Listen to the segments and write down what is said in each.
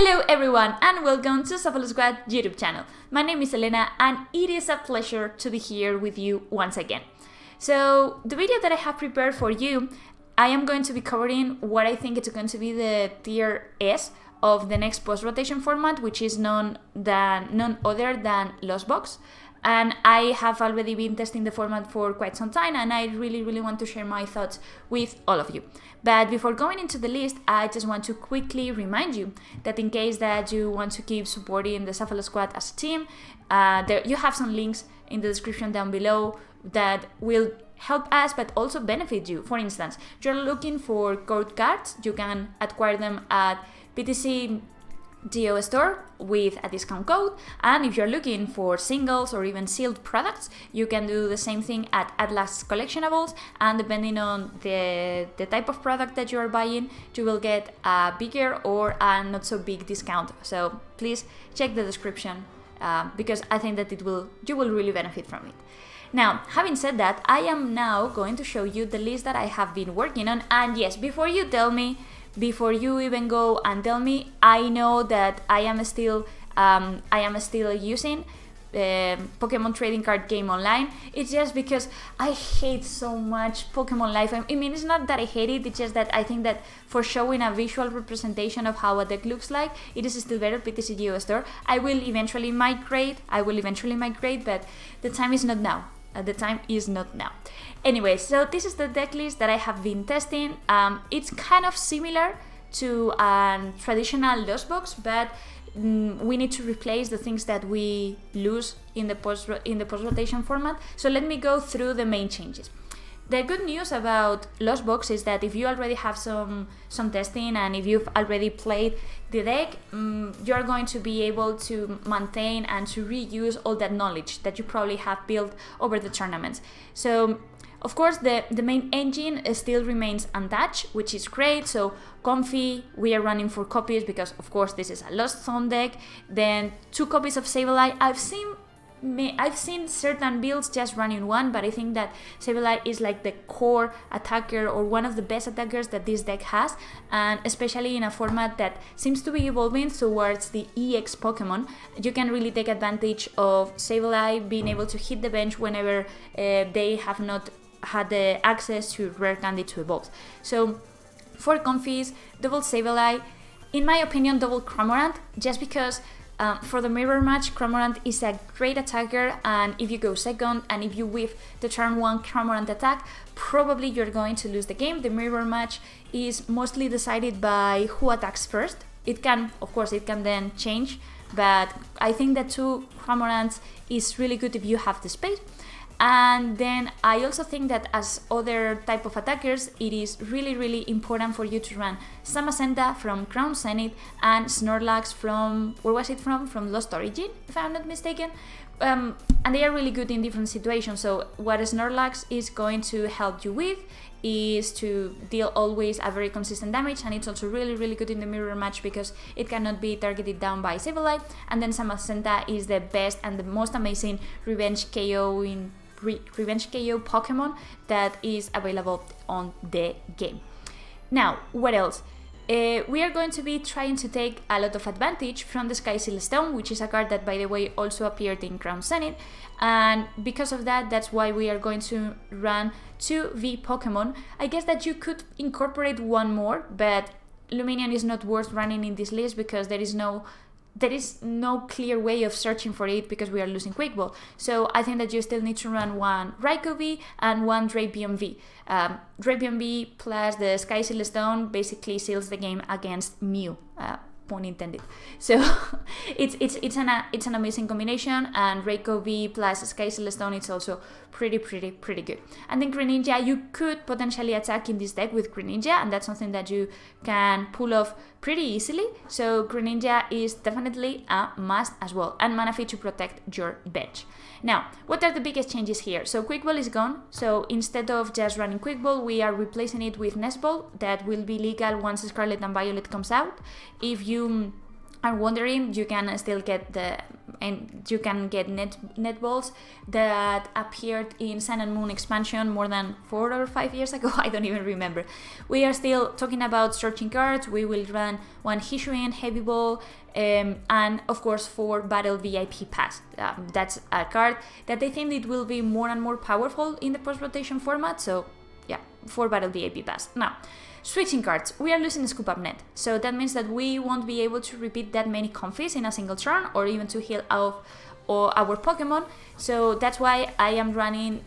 Hello everyone and welcome to Scarlet Squad YouTube channel. My name is Elena and it is a pleasure to be here with you once again. So the video that I have prepared for you, I am going to be covering what I think it's going to be the tier S of the next post-rotation format, which is none other than Lost Box. And I have already been testing the format for quite some time and I really want to share my thoughts with all of you. But before going into the list, I just want to quickly remind you that in case that you want to keep supporting the Scarlet Squad as a team, you have some links in the description down below that will help us but also benefit you. For instance, you're looking for code cards, you can acquire them at PTC GO store with a discount code, and if you're looking for singles or even sealed products, you can do the same thing at Atlas Collectionables, and depending on the type of product that you are buying, you will get a bigger or a not so big discount. So please check the description because I think that you will really benefit from it. Now, having said that, I am now going to show you the list that I have been working on, and yes, before you even go and tell me, I know that I am still using Pokemon trading card game online. It's just because I hate so much Pokemon Life. I mean, it's not that I hate it, it's just that I think that for showing a visual representation of how a deck looks like, it is still better PTC GO store. I will eventually migrate, but the time is not now. Anyway, so this is the deck list that I have been testing. It's kind of similar to a traditional Lost Box, but we need to replace the things that we lose in the post-rotation format. So let me go through the main changes. The good news about Lost Box is that if you already have some testing and if you've already played the deck, you're going to be able to maintain and to reuse all that knowledge that you probably have built over the tournaments. So of course the main engine still remains untouched, which is great. So Comfy, we are running 4 copies because of course this is a Lost Zone deck. Then 2 copies of Sableye. I've seen certain builds just running 1, but I think that Sableye is like the core attacker or one of the best attackers that this deck has, and especially in a format that seems to be evolving towards the EX Pokemon, you can really take advantage of Sableye being able to hit the bench whenever they have not had the access to rare candy to evolve. So 4 Comfies, double Sableye, in my opinion double Cramorant, just because for the mirror match, Cramorant is a great attacker, and if you go second and if you whiff the turn 1 Cramorant attack, probably you're going to lose the game. The mirror match is mostly decided by who attacks first. It can then change, but I think that 2 Cramorants is really good if you have the space. And then I also think that as other type of attackers, it is really important for you to run Samacenta from Crown Zenith and Snorlax from, where was it from? From Lost Origin, if I'm not mistaken. And they are really good in different situations. So what Snorlax is going to help you with is to deal always a very consistent damage, and it's also really good in the mirror match because it cannot be targeted down by Sableye. And then Samacenta is the best and the most amazing revenge KO Pokemon that is available on the game. Now, what else? We are going to be trying to take a lot of advantage from the Sky Seal Stone, which is a card that, by the way, also appeared in Crown Zenith, and because of that, that's why we are going to run 2 V Pokemon. I guess that you could incorporate 1 more, but Luminion is not worth running in this list because there is no clear way of searching for it because we are losing Quick Ball. So I think that you still need to run 1 Raikou V and 1 Drapion V. Drapion V plus the Sky Seal Stone basically seals the game against Mew. Pun intended. So it's an amazing combination, and Raikou V plus Sky Seal Stone is also pretty good. And then Greninja, you could potentially attack in this deck with Greninja, and that's something that you can pull off pretty easily. So Greninja is definitely a must as well, and Manaphy to protect your bench. Now, what are the biggest changes here? So Quick Ball is gone, so instead of just running Quick Ball, we are replacing it with Nest Ball that will be legal once Scarlet and Violet comes out. If you are wondering, you can still get net balls that appeared in Sun and Moon expansion more than 4 or 5 years ago. I don't even remember. We are still talking about searching cards. We will run 1 Hisuian heavy ball, and of course 4 battle VIP pass. That's a card that I think it will be more and more powerful in the post-rotation format. So yeah, 4 battle VIP pass. Now, switching cards, we are losing Scoop Up Net, so that means that we won't be able to repeat that many Comfys in a single turn, or even to heal out our Pokemon. So that's why I am running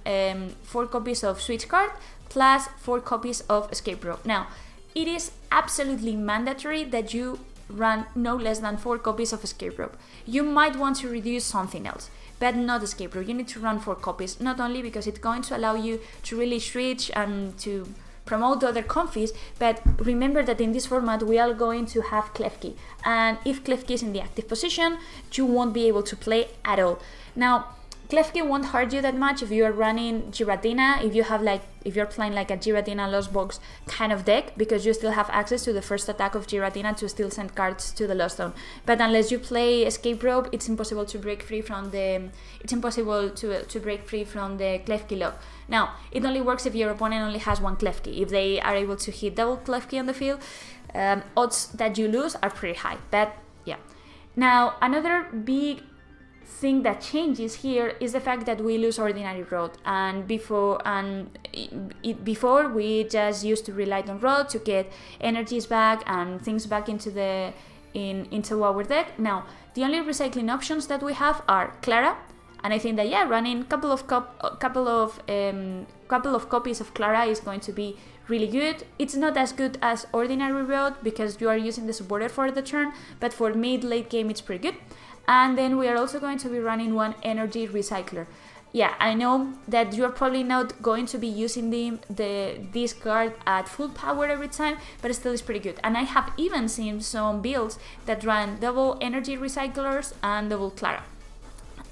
4 copies of Switch card plus 4 copies of Escape Rope. Now, it is absolutely mandatory that you run no less than 4 copies of Escape Rope. You might want to reduce something else, but not Escape Rope. You need to run 4 copies, not only because it's going to allow you to really switch and to promote other Comfys, but remember that in this format we are going to have Klefki, and if Klefki is in the active position, you won't be able to play at all. Now, Klefki won't hurt you that much if you are running Giratina, if you're playing like a Giratina Lost Box kind of deck, because you still have access to the first attack of Giratina to still send cards to the Lost Zone. But unless you play Escape Rope, it's impossible to break free from the Klefki lock. Now, it only works if your opponent only has 1 Klefki. If they are able to hit double Klefki on the field, odds that you lose are pretty high. But yeah. Now, another big thing that changes here is the fact that we lose Ordinary Road, and before we just used to rely on Road to get energies back and things back into our deck. Now, the only recycling options that we have are Clara, and I think that running couple of copies of Clara is going to be really good. It's not as good as Ordinary Road because you are using the supporter for the turn, but for mid-late game it's pretty good. And then we are also going to be running 1 Energy Recycler. Yeah, I know that you are probably not going to be using this card at full power every time, but it still is pretty good. And I have even seen some builds that run double Energy Recyclers and double Clara.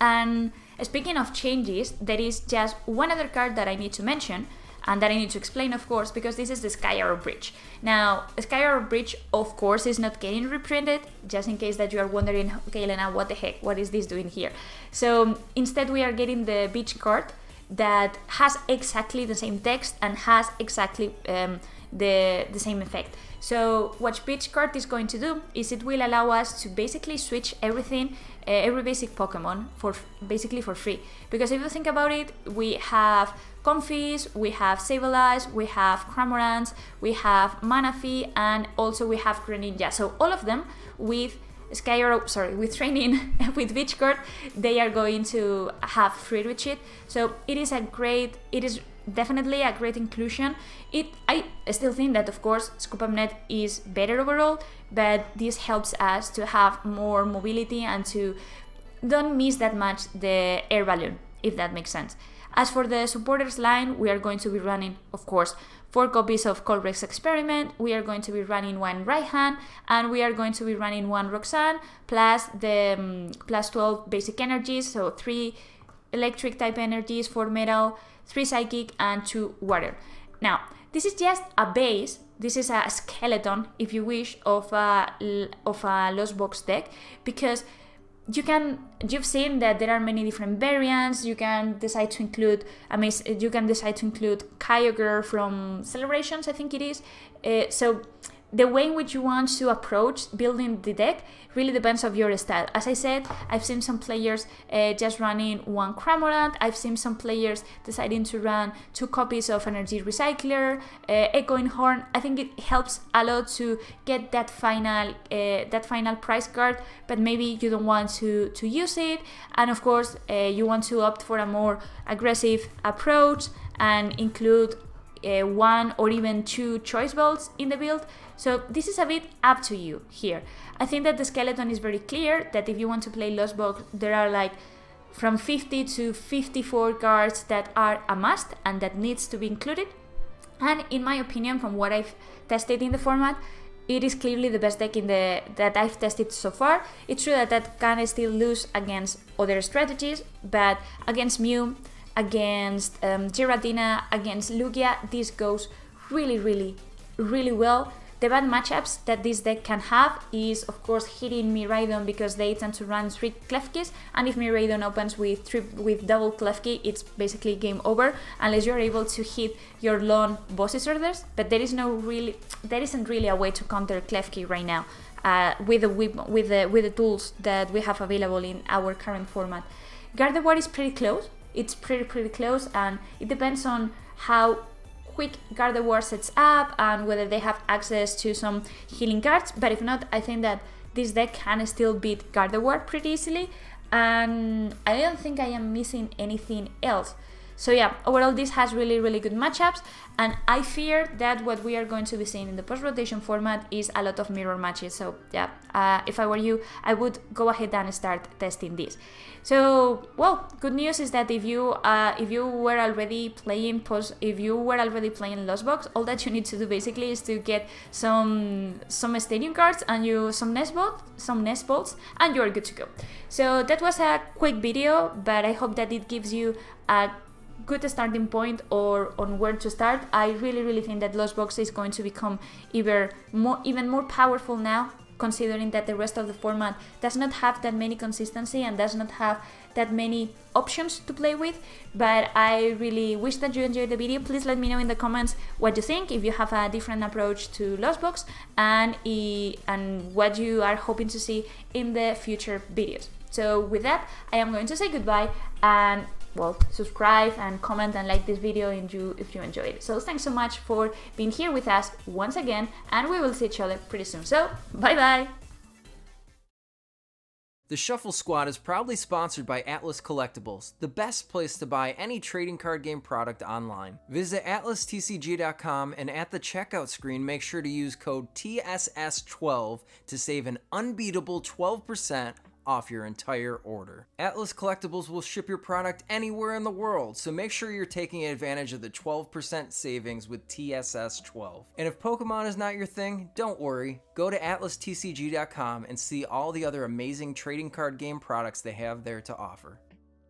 And speaking of changes, there is just one other card that I need to mention, and that I need to explain, of course, because this is the Sky Arrow Bridge. Now, Sky Arrow Bridge, of course, is not getting reprinted, just in case that you are wondering, okay, Elena, what the heck, what is this doing here? So instead we are getting the beach card that has exactly the same text and has exactly the same effect. So what beach card is going to do is it will allow us to basically switch everything, every basic Pokemon for free. Because if you think about it, we have Comfys, we have Sableye, we have Cramorants, we have Manaphy, and also we have Greninja. So all of them with with training with Beach Card, they are going to have free retreat. So it is definitely a great inclusion. I still think that, of course, Scoop Up Net is better overall, but this helps us to have more mobility and to don't miss that much the air balloon, if that makes sense. As for the supporters line, we are going to be running, of course, 4 copies of Colbrecht's Experiment, we are going to be running 1 Raihan, and we are going to be running 1 Roxanne, plus the plus 12 basic energies, so 3 electric type energies, 4 metal, 3 psychic, and 2 water. Now, this is just a base, this is a skeleton, if you wish, of a Lost Box deck, because you've seen that there are many different variants. You can decide to include Kyogre from Celebrations, I think it is. So the way in which you want to approach building the deck really depends on your style. As I said, I've seen some players just running 1 Cramorant. I've seen some players deciding to run 2 copies of Energy Recycler, Echoing Horn. I think it helps a lot to get that final prize card, but maybe you don't want to use it. And of course, you want to opt for a more aggressive approach and include 1 or even 2 choice balls in the build. So this is a bit up to you here. I think that the skeleton is very clear that if you want to play Lost Box, there are like from 50 to 54 cards that are a must and that needs to be included. And in my opinion, from what I've tested in the format, it is clearly the best deck that I've tested so far. It's true that can still lose against other strategies, but against Mew, against Giratina, against Lugia, this goes really, really, really well The bad matchups that this deck can have is, of course, hitting Miraidon because they tend to run 3 Klefkis, and if Miraidon opens with double Klefki, it's basically game over unless you're able to hit your lone bosses orders. But there isn't really a way to counter Klefki right now with the tools that we have available in our current format. Gardevoir is pretty close. It's pretty close, and it depends on how quick Gardevoir sets up and whether they have access to some healing cards. But if not, I think that this deck can still beat Gardevoir pretty easily, and I don't think I am missing anything else. So yeah, overall this has really good matchups, and I fear that what we are going to be seeing in the post-rotation format is a lot of mirror matches. So yeah, if I were you, I would go ahead and start testing this. So well, good news is that if you were already playing Lost Box, all that you need to do basically is to get some stadium cards and some nest bolts, and you're good to go. So that was a quick video, but I hope that it gives you a good starting point or on where to start. I really think that Lost Box is going to become even more powerful now, considering that the rest of the format does not have that many consistency and does not have that many options to play with. But I really wish that you enjoyed the video. Please let me know in the comments what you think, if you have a different approach to Lost Box, and what you are hoping to see in the future videos. So with that, I am going to say goodbye, and well, subscribe and comment and like this video if you enjoyed it. So thanks so much for being here with us once again, and we will see each other pretty soon. So bye bye. The Shuffle Squad is proudly sponsored by Atlas Collectibles, the best place to buy any trading card game product online. Visit atlastcg.com, and at the checkout screen, make sure to use code TSS12 to save an unbeatable 12% off your entire order. Atlas Collectibles will ship your product anywhere in the world, so make sure you're taking advantage of the 12% savings with TSS12. And if Pokemon is not your thing, don't worry. Go to atlastcg.com and see all the other amazing trading card game products they have there to offer.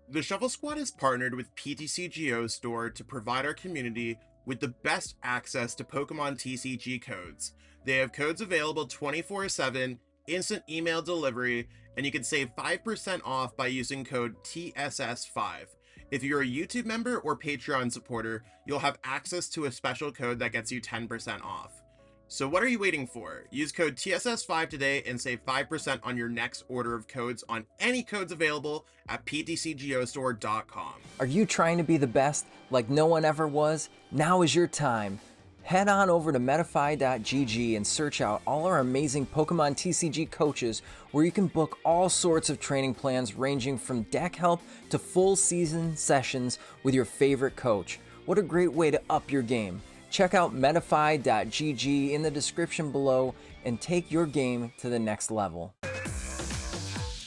The Shuffle Squad is partnered with PTCGO Store to provide our community with the best access to Pokemon TCG codes. They have codes available 24/7, instant email delivery, and you can save 5% off by using code TSS5. If you're a YouTube member or Patreon supporter, you'll have access to a special code that gets you 10% off. So what are you waiting for? Use code TSS5 today and save 5% on your next order of codes on any codes available at ptcgostore.com. Are you trying to be the best like no one ever was? Now is your time. Head on over to Metafy.gg and search out all our amazing Pokemon TCG coaches, where you can book all sorts of training plans ranging from deck help to full season sessions with your favorite coach. What a great way to up your game. Check out Metafy.gg in the description below and take your game to the next level.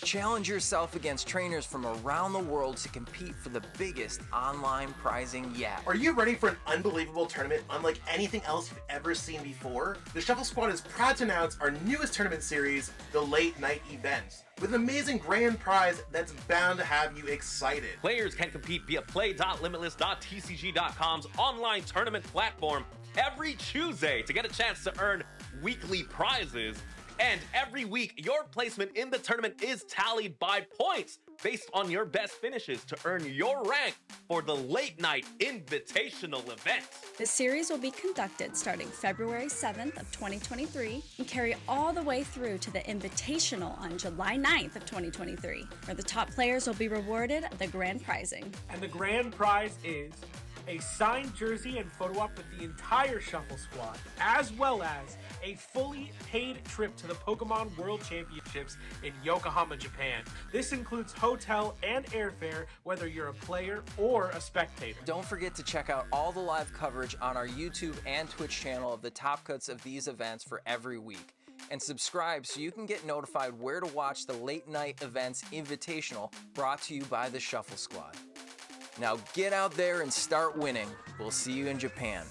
Challenge yourself against trainers from around the world to compete for the biggest online prizing yet. Are you ready for an unbelievable tournament unlike anything else you've ever seen before? The Shuffle Squad is proud to announce our newest tournament series, the Late Night Event, with an amazing grand prize that's bound to have you excited. Players can compete via play.limitless.tcg.com's online tournament platform every Tuesday to get a chance to earn weekly prizes. And every week, your placement in the tournament is tallied by points based on your best finishes to earn your rank for the Late Night Invitational event. The series will be conducted starting February 7th of 2023 and carry all the way through to the Invitational on July 9th of 2023, where the top players will be rewarded the grand prizing. And the grand prize is a signed jersey and photo op with the entire Shuffle Squad, as well as a fully paid trip to the Pokemon World Championships in Yokohama, Japan. This includes hotel and airfare, whether you're a player or a spectator. Don't forget to check out all the live coverage on our YouTube and Twitch channel of the top cuts of these events for every week. And subscribe so you can get notified where to watch the Late Night Events Invitational, brought to you by the Shuffle Squad. Now get out there and start winning. We'll see you in Japan.